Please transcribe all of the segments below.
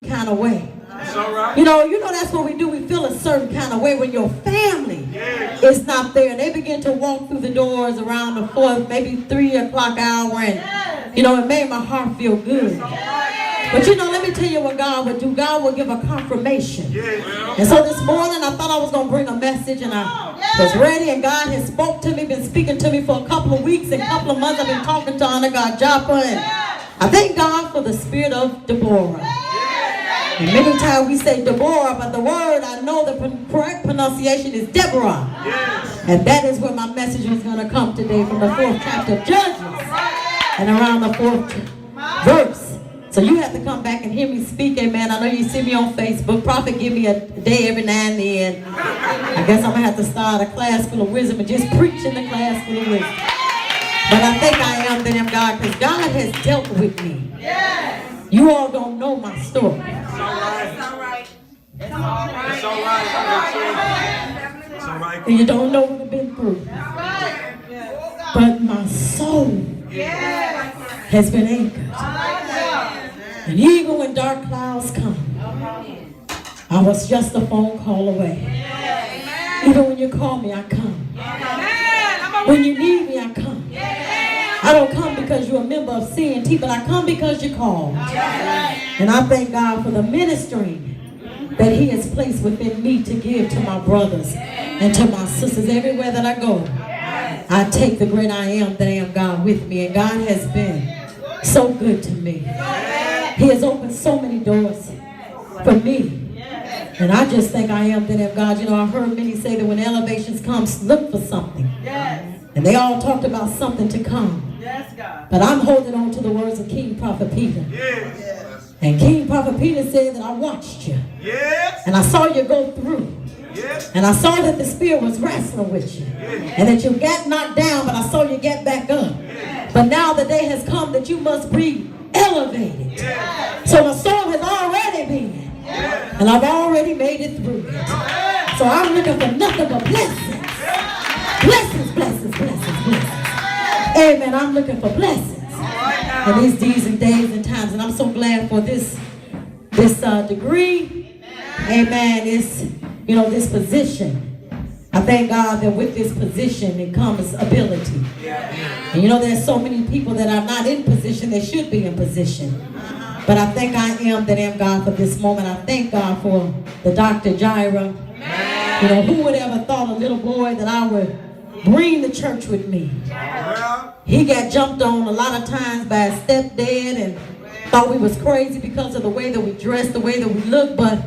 kind of way. That's all right. You know that's what we do. We feel a certain kind of way when your family is not there. They begin to walk through the doors around the 4th, maybe 3 o'clock hour, and it made my heart feel good. But let me tell you what God would do. God would give a confirmation. And so this morning I thought I was going to bring a message, and I was ready, and God has spoke to me, been speaking to me for a couple of weeks and a couple of months. I've been talking to Honor God Joppa, and I thank God for the spirit of Deborah. And many times we say Deborah, but the word, I know the correct pronunciation is Deborah. And that is where my message is going to come today, from the 4th chapter of Judges and around the 4th verse. So you have to come back and hear me speak, amen. I know you see me on Facebook. Prophet give me a day every now and then. I guess I'm going to have to start a class full of wisdom and just preach in the class full of wisdom. But I think I am that am God, because God has dealt with me. You all don't know my story. It's all right. It's all right. It's all right. It's all right. It's all right. And you don't know what I've been through. But my soul has been anchored. And even when dark clouds come, I was just a phone call away. Even when you call me, I come. When you need me, I come. I don't come because you're a member of CNT, but I come because you called. And I thank God for the ministering that He has placed within me to give to my brothers and to my sisters. Everywhere that I go, I take the great I am that I am God with me. And God has been so good to me. He has opened so many doors for me. And I just think I am that I am God. I heard many say that when elevations come, look for something. And they all talked about something to come. But I'm holding on to the words of King Prophet Peter. And King Prophet Peter said that I watched you. And I saw you go through. And I saw that the Spirit was wrestling with you. And that you got knocked down, but I saw you get back up. But now the day has come that you must be elevated. So my soul has already been. And I've already made it through it. So I'm looking for nothing but blessings. Blessings, blessings, blessings, blessings. Amen. I'm looking for blessings in these days and days and times. And I'm so glad for this degree. Amen. This position. I thank God that with this position it comes ability. And there's so many people that are not in position, they should be in position. But I think I am that I am God for this moment. I thank God for the Dr. Jaira. Who would ever thought a little boy that I would bring the church with me? He got jumped on a lot of times by his stepdad and thought we was crazy because of the way that we dressed, the way that we looked. But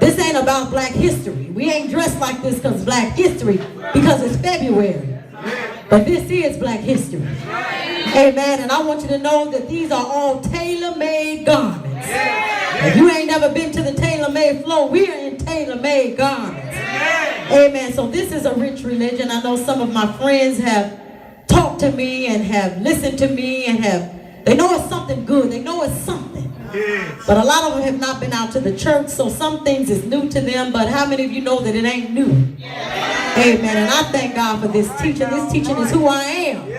this ain't about Black history. We ain't dressed like this because it's Black history, because it's February. But this is Black history. Amen. And I want you to know that these are all tailor-made garments. If you ain't never been to the tailor-made floor, we are in tailor-made garments. Amen. So this is a rich religion. I know some of my friends have talked to me and have listened to me and they know it's something good. They know it's something. But a lot of them have not been out to the church, so some things is new to them. But how many of you know that it ain't new? Amen. And I thank God for this teaching. This teaching is who I am.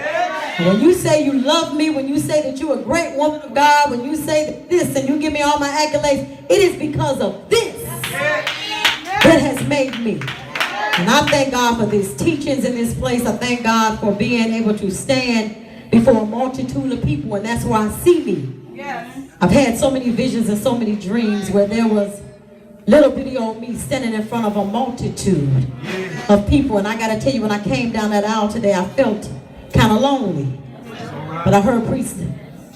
And when you say you love me, when you say that you're a great woman of God, when you say this and you give me all my accolades, it is because of this that has made me. And I thank God for these teachings in this place. I thank God for being able to stand before a multitude of people, and that's where I see me. I've had so many visions and so many dreams where there was little bitty old me standing in front of a multitude of people. And I got to tell you, when I came down that aisle today, I felt kind of lonely. But I heard Priest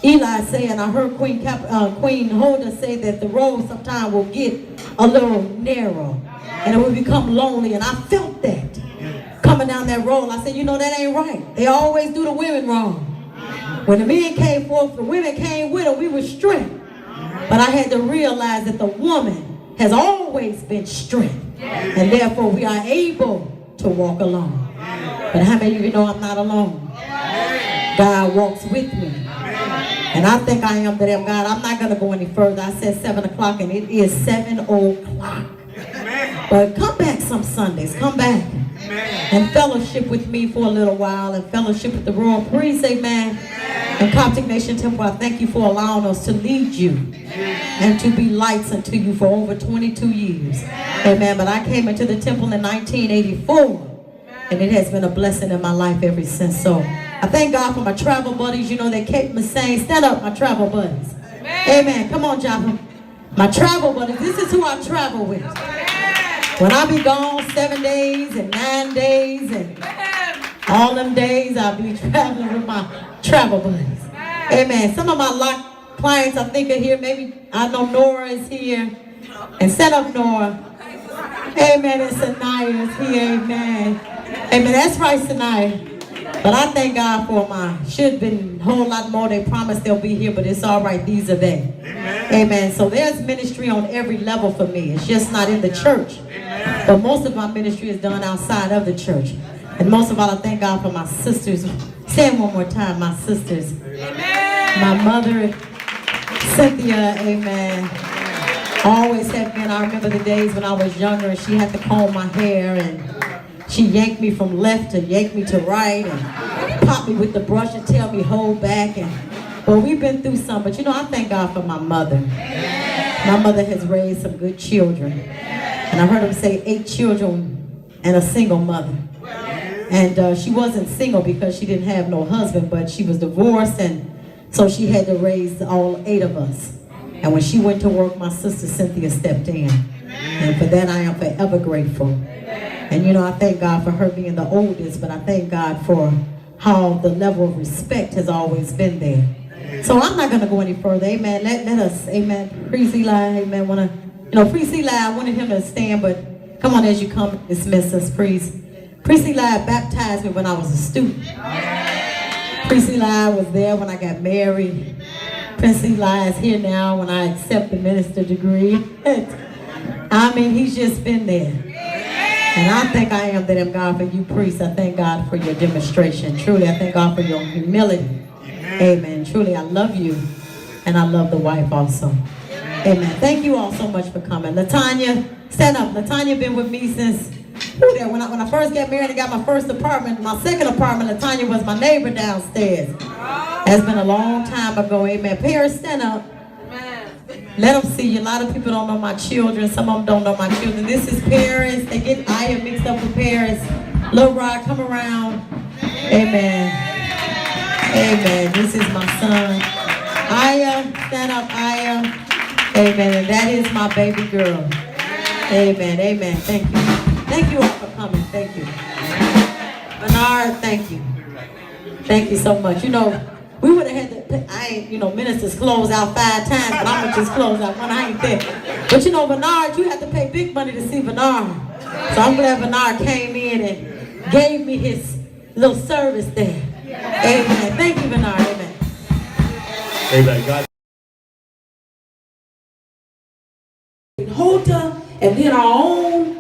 Eli say, and I heard Queen Holder say that the road sometimes will get a little narrow and it will become lonely. And I felt that coming down that road. I said, that ain't right. They always do the women wrong. When the men came forth, the women came with them. We were strength. But I had to realize that the woman has always been strength. And therefore we are able to walk alone. But how many of you know I'm not alone? God walks with me. And I think I am that I am God. I'm not going to go any further. I said 7 o'clock and it is 7 o'clock. But come back some Sundays. Come back and fellowship with me for a little while and fellowship with the royal priest. Amen. And Coptic Nation Temple, I thank you for allowing us to lead you and to be lights unto you for over 22 years. Amen. But I came into the temple in 1984. And it has been a blessing in my life ever since. So I thank God for my travel buddies. You know, they kept me saying, stand up, my travel buddies. Amen. Come on, Joppa. My travel buddies. This is who I travel with. When I be gone 7 days and 9 days and all them days, I'll be traveling with my travel buddies. Amen. Some of my clients I think are here. Maybe I know Nora is here. And set up Nora. Amen. And Sanaya is here. Amen. Amen. That's right, Sanaya. But I thank God for should have been a whole lot more. They promised they'll be here, but it's all right. These are they. Amen. Amen. So there's ministry on every level for me. It's just not in the church. Amen. But most of my ministry is done outside of the church. And most of all, I thank God for my sisters. Say it one more time, my sisters. Amen. My mother, Cynthia, amen. Always have been. I remember the days when I was younger and she had to comb my hair and she yanked me from left and yanked me to right and popped me with the brush and tell me hold back. But we've been through some. But you know, I thank God for my mother. My mother has raised some good children. And I heard him say 8 children and a single mother. And she wasn't single because she didn't have no husband, but she was divorced, and so she had to raise all 8 of us. And when she went to work, my sister Cynthia stepped in. And for that I am forever grateful. And you know, I thank God for her being the oldest, but I thank God for how the level of respect has always been there. So I'm not going to go any further. Amen. Let us, amen. Priest Eli, amen. Priest Eli, I wanted him to stand, but come on as you come, dismiss us, priest. Priest Eli baptized me when I was a student. Priest Eli was there when I got married. Priest Eli is here now when I accept the minister degree. I mean, he's just been there. And I think I am that God for you, priest. I thank God for your demonstration. Truly, I thank God for your humility. Amen. Truly, I love you. And I love the wife also. Amen. Thank you all so much for coming. Latanya, stand up. Latanya been with me since when I first got married and got my first apartment. My second apartment, Latanya was my neighbor downstairs. That's been a long time ago. Amen. Parents, stand up. Let them see you. A lot of people don't know my children. Some of them don't know my children. This is Paris. They get Aya mixed up with Paris. Lil Rod, come around. Amen. Amen. This is my son. Aya, stand up, Aya. Amen. And that is my baby girl. Amen. Amen. Thank you. Thank you all for coming. Thank you. Bernard, thank you. Thank you so much. You know, we would have had to, ministers close out 5 times, but I'm going to just close out one. I ain't there. But you know, Bernard, you have to pay big money to see Bernard. So I'm glad Bernard came in and gave me his little service there. Amen. Thank you, Bernard. Amen. Amen. God. Hold up, and then our own